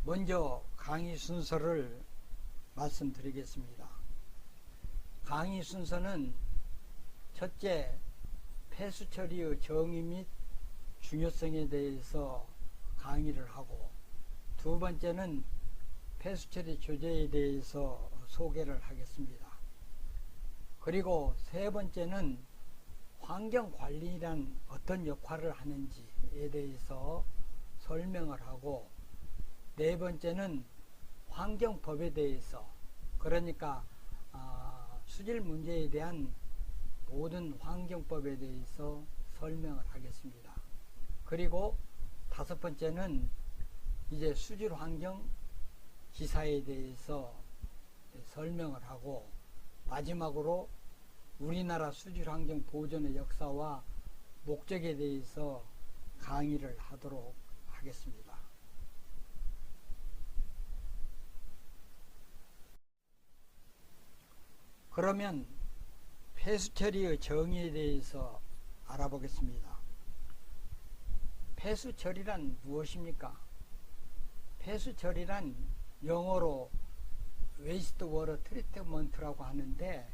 먼저 강의 순서를 말씀드리겠습니다. 강의 순서는 첫째, 폐수 처리의 정의 및 중요성에 대해서 강의를 하고, 두 번째는 폐수 처리 교재에 대해서 소개를 하겠습니다. 그리고 세 번째는 환경관리란 어떤 역할을 하는지에 대해서 설명을 하고, 네 번째는 환경법에 대해서, 그러니까 수질 문제에 대한 모든 환경법에 대해서 설명을 하겠습니다. 그리고 다섯 번째는 이제 수질 환경 기사에 대해서 설명을 하고, 마지막으로 우리나라 수질 환경 보존의 역사와 목적에 대해서 강의를 하도록 하겠습니다. 그러면 폐수 처리의 정의에 대해서 알아보겠습니다. 폐수 처리란 무엇입니까? 폐수 처리란 영어로 웨이스트 워터 트리트먼트라고 하는데,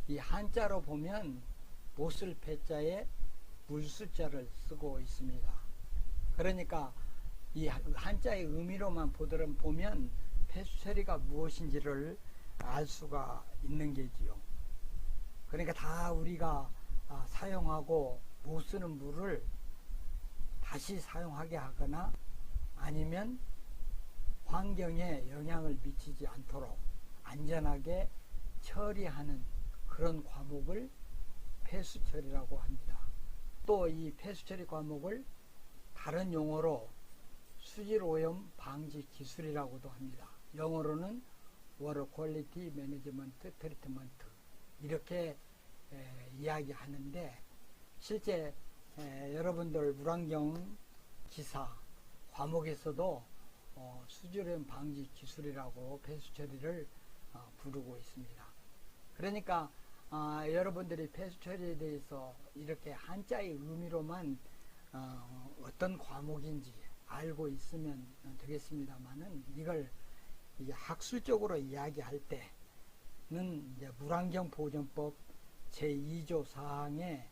이 한자로 보면 못쓸 패자에 물수자를 쓰고 있습니다. 그러니까 이 한자의 의미로만 보면 폐수 처리가 무엇인지를 알 수가 있는 게지요. 그러니까 다 우리가 사용하고 못 쓰는 물을 다시 사용하게 하거나 아니면 환경에 영향을 미치지 않도록 안전하게 처리하는 그런 과목을 폐수 처리라고 합니다. 또 이 폐수 처리 과목을 다른 용어로 수질 오염 방지 기술이라고도 합니다. 영어로는 Water Quality Management Treatment 이렇게 이야기하는데, 실제 여러분들 물환경 기사 과목에서도 수질오염 방지 기술이라고 폐수 처리를 부르고 있습니다. 그러니까 여러분들이 폐수 처리에 대해서 이렇게 한자의 의미로만 어떤 과목인지 알고 있으면 되겠습니다만은, 이걸 이제 학술적으로 이야기할 때는 이제 물환경보존법 제2조 사항의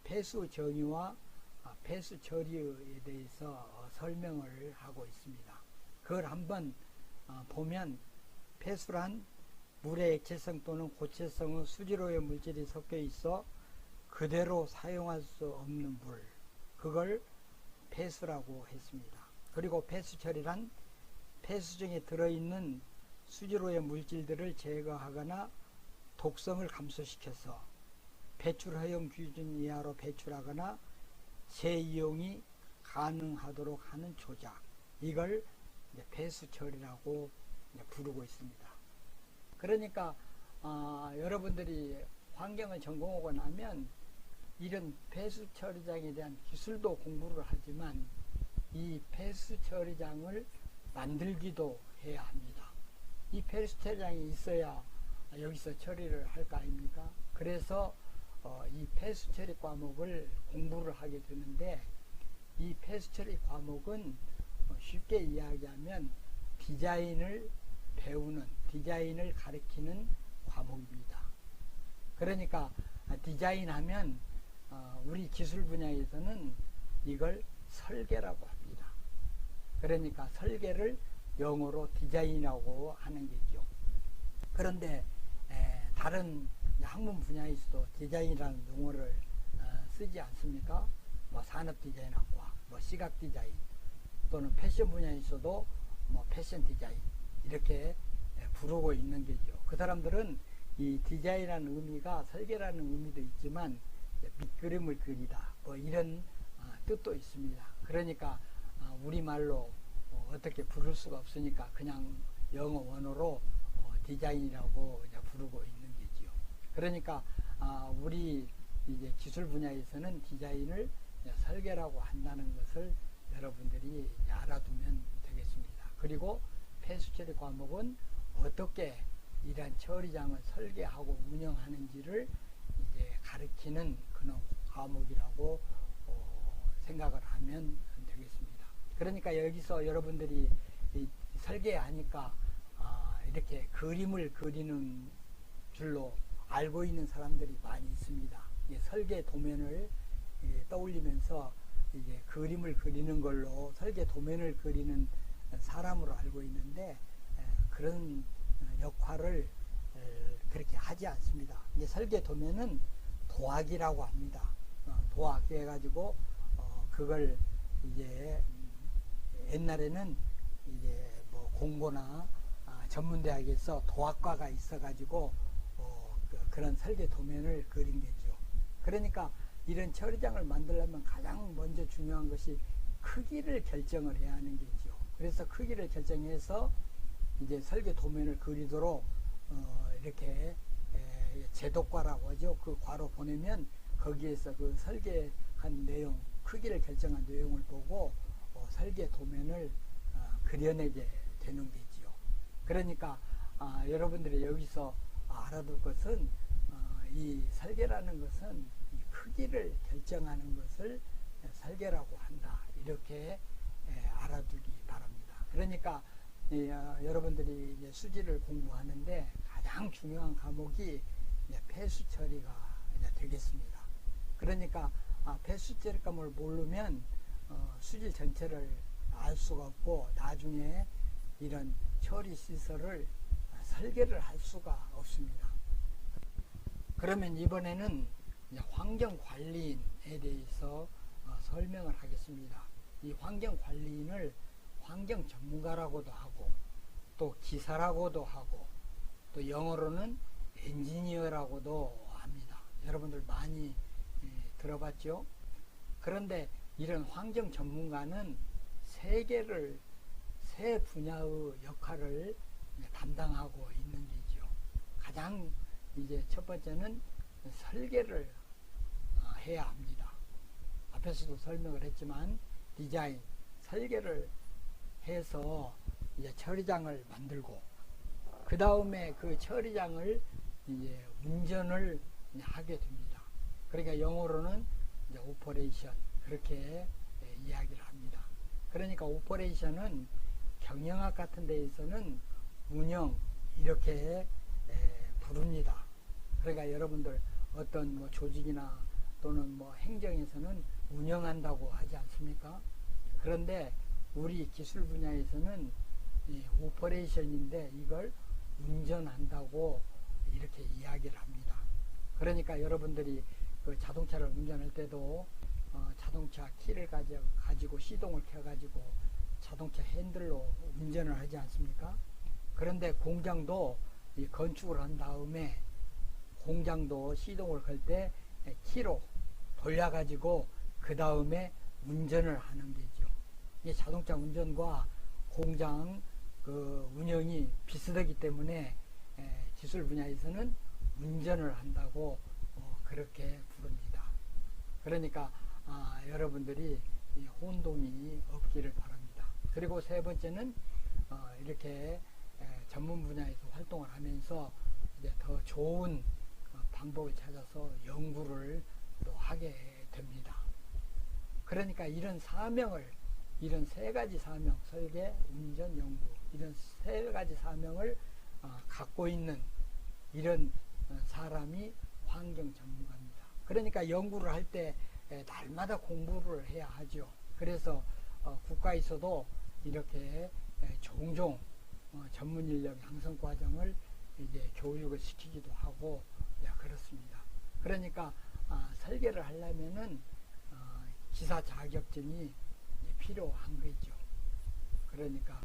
폐수 정의와 폐수 처리에 대해서 설명을 하고 있습니다. 그걸 한번 보면, 폐수란 물의 액체성 또는 고체성의 수질오염 물질이 섞여 있어 그대로 사용할 수 없는 물, 그걸 폐수라고 했습니다. 그리고 폐수 처리란 폐수 중에 들어있는 수질오염 물질들을 제거하거나 독성을 감소시켜서 배출 허용 기준 이하로 배출하거나 재이용이 가능하도록 하는 조작, 이걸 폐수 처리라고 부르고 있습니다. 그러니까 여러분들이 환경을 전공하고 나면 이런 폐수 처리장에 대한 기술도 공부를 하지만 이 폐수 처리장을 만들기도 해야 합니다. 이 폐수 처리장이 있어야 여기서 처리를 할 거 아닙니까? 그래서 이 폐수 처리 과목을 공부를 하게 되는데, 이 폐수 처리 과목은 쉽게 이야기하면 디자인을 배우는, 디자인을 가르치는 과목입니다. 그러니까 디자인하면 우리 기술 분야에서는 이걸 설계라고 합니다. 그러니까 설계를 영어로 디자인이라고 하는 거죠. 그런데 다른 학문 분야에서도 디자인이라는 용어를 쓰지 않습니까? 뭐 산업 디자인학과, 뭐 시각 디자인, 또는 패션 분야에서도 뭐 패션 디자인 이렇게 부르고 있는 거죠. 그 사람들은 이 디자인이라는 의미가 설계라는 의미도 있지만 밑그림을 그리다, 뭐 이런 뜻도 있습니다. 그러니까 우리말로 어떻게 부를 수가 없으니까 그냥 영어 원어로 디자인이라고 부르고 있는 거지요. 그러니까 우리 이제 기술 분야에서는 디자인을 설계라고 한다는 것을 여러분들이 알아두면 되겠습니다. 그리고 폐수 처리 과목은 어떻게 이러한 처리장을 설계하고 운영하는지를 이제 가르치는 그런 과목이라고 생각을 하면 되겠습니다. 그러니까 여기서 여러분들이 이 설계하니까 이렇게 그림을 그리는 줄로 알고 있는 사람들이 많이 있습니다. 설계 도면을 떠올리면서 이제 그림을 그리는 걸로 설계 도면을 그리는 사람으로 알고 있는데 그런 역할을 그렇게 하지 않습니다. 이제 설계 도면은 도학이라고 합니다. 도학 해가지고 그걸 이제 옛날에는 이제 뭐 공고나 전문대학에서 도학과가 있어가지고 그런 설계 도면을 그린 거죠. 그러니까 이런 처리장을 만들려면 가장 먼저 중요한 것이 크기를 결정을 해야 하는 거죠. 그래서 크기를 결정해서 이제 설계 도면을 그리도록 이렇게 제도과라고 하죠. 그 과로 보내면 거기에서 그 설계한 내용, 크기를 결정한 내용을 보고 설계 도면을 그려내게 되는 거지요. 그러니까 여러분들이 여기서 알아둘 것은 이 설계라는 것은 이 크기를 결정하는 것을 설계라고 한다. 이렇게 알아두기 바랍니다. 그러니까 여러분들이 이제 수지를 공부하는데 가장 중요한 과목이 폐수 처리가 되겠습니다. 그러니까 폐수 처리감을 모르면 수질 전체를 알 수가 없고 나중에 이런 처리 시설을 설계를 할 수가 없습니다. 그러면 이번에는 환경관리인에 대해서 설명을 하겠습니다. 이 환경관리인을 환경 전문가라고도 하고 또 기사라고도 하고 또 영어로는 엔지니어라고도 합니다. 여러분들 많이 들어봤죠? 그런데 이런 환경 전문가는 세 분야의 역할을 담당하고 있는 게죠. 가장 이제 첫 번째는 설계를 해야 합니다. 앞에서도 설명을 했지만 디자인, 설계를 해서 이제 처리장을 만들고 그 다음에 그 처리장을 이제 운전을 하게 됩니다. 그러니까 영어로는 이제 오퍼레이션 그렇게 이야기를 합니다. 그러니까 오퍼레이션은 경영학 같은 데에서는 운영 이렇게 부릅니다. 그러니까 여러분들 어떤 뭐 조직이나 또는 뭐 행정에서는 운영한다고 하지 않습니까? 그런데 우리 기술 분야에서는 이 오퍼레이션인데 이걸 운전한다고 이렇게 이야기를 합니다. 그러니까 여러분들이 그 자동차를 운전할 때도 자동차 키를 가지고 시동을 켜가지고 자동차 핸들로 운전을 하지 않습니까? 그런데 공장도 이 건축을 한 다음에 공장도 시동을 걸 때 키로 돌려가지고 그 다음에 운전을 하는 거죠. 이 자동차 운전과 공장 그 운영이 비슷하기 때문에 기술 분야에서는 운전을 한다고 그렇게 부릅니다. 그러니까 여러분들이 혼동이 없기를 바랍니다. 그리고 세 번째는 이렇게 전문 분야에서 활동을 하면서 이제 더 좋은 방법을 찾아서 연구를 또 하게 됩니다. 그러니까 이런 사명을, 이런 세 가지 사명, 설계, 운전, 연구, 이런 세 가지 사명을 갖고 있는 이런 사람이 환경 전문가입니다. 그러니까 연구를 할 때 날마다 공부를 해야 하죠. 그래서 국가에서도 이렇게 종종 전문 인력 양성 과정을 이제 교육을 시키기도 하고 그렇습니다. 그러니까 설계를 하려면은 기사 자격증이 필요한 거죠. 그러니까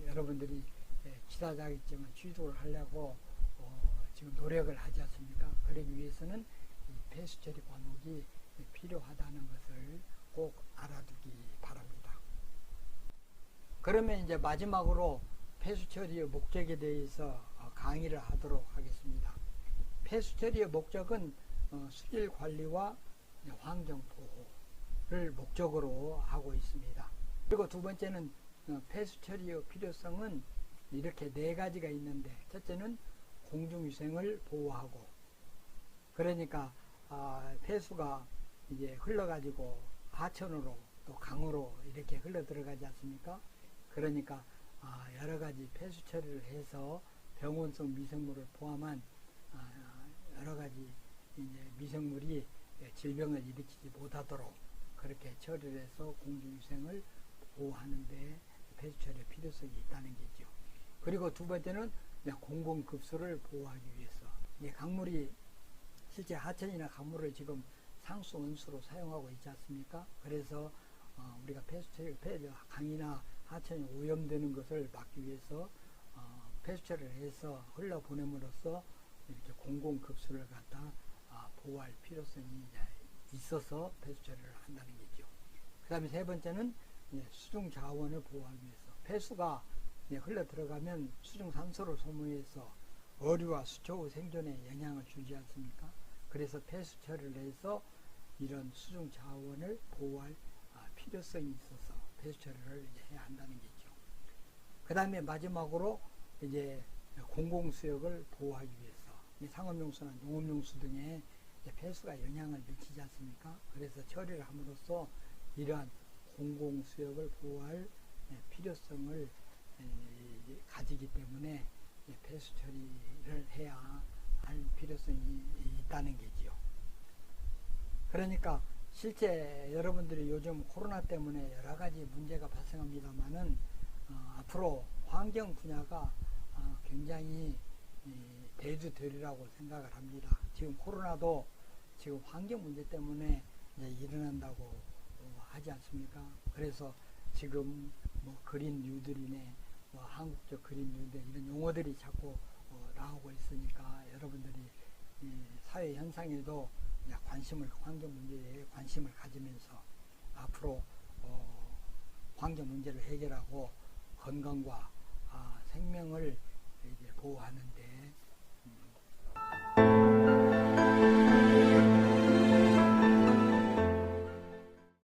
여러분들이 기사 자격증을 취득을 하려고 지금 노력을 하지 않습니까? 그러기 위해서는 이 폐수 처리 과목이 필요하다는 것을 꼭 알아두기 바랍니다. 그러면 이제 마지막으로 폐수 처리의 목적에 대해서 강의를 하도록 하겠습니다. 폐수 처리의 목적은 수질 관리와 환경 보호를 목적으로 하고 있습니다. 그리고 두 번째는 폐수 처리의 필요성은 이렇게 네 가지가 있는데, 첫째는 공중위생을 보호하고, 그러니까 폐수가 이제 흘러가지고 하천으로 또 강으로 이렇게 흘러 들어가지 않습니까? 그러니까 여러 가지 폐수 처리를 해서 병원성 미생물을 포함한 여러 가지 이제 미생물이 질병을 일으키지 못하도록 그렇게 처리를 해서 공중위생을 보호하는데 폐수 처리의 필요성이 있다는 거죠. 그리고 두 번째는 공공급수를 보호하기 위해서 강물이 실제 하천이나 강물을 지금 상수 온수로 사용하고 있지 않습니까? 그래서 우리가 강이나 하천이 오염되는 것을 막기 위해서 폐수처리를 해서 흘러보냄으로써 이렇게 공공급수를 갖다 보호할 필요성이 있어서 폐수처리를 한다는 거죠. 그 다음에 세 번째는 수중자원을 보호하기 위해서 폐수가 흘러 들어가면 수중산소를 소모해서 어류와 수초의 생존에 영향을 주지 않습니까? 그래서 폐수 처리를 해서 이런 수중 자원을 보호할 필요성이 있어서 폐수 처리를 해야 한다는 거죠. 그 다음에 마지막으로 이제 공공수역을 보호하기 위해서 상업용수나 농업용수 등에 폐수가 영향을 미치지 않습니까? 그래서 처리를 함으로써 이러한 공공수역을 보호할 필요성을 가지기 때문에 폐수 처리를 해야 할 필요성이 있다는 거지요. 그러니까 실제 여러분들이 요즘 코로나 때문에 여러 가지 문제가 발생합니다만은 앞으로 환경 분야가 굉장히 대두되리라고 생각을 합니다. 지금 코로나도 지금 환경 문제 때문에 일어난다고 하지 않습니까? 그래서 지금 그린 뉴딜이네, 한국적 그린 뉴딜 이런 용어들이 자꾸 나오고 있으니까 여러분들이 사회 현상에도 환경 문제에 관심을 가지면서 앞으로 환경 문제를 해결하고 건강과 생명을 이제 보호하는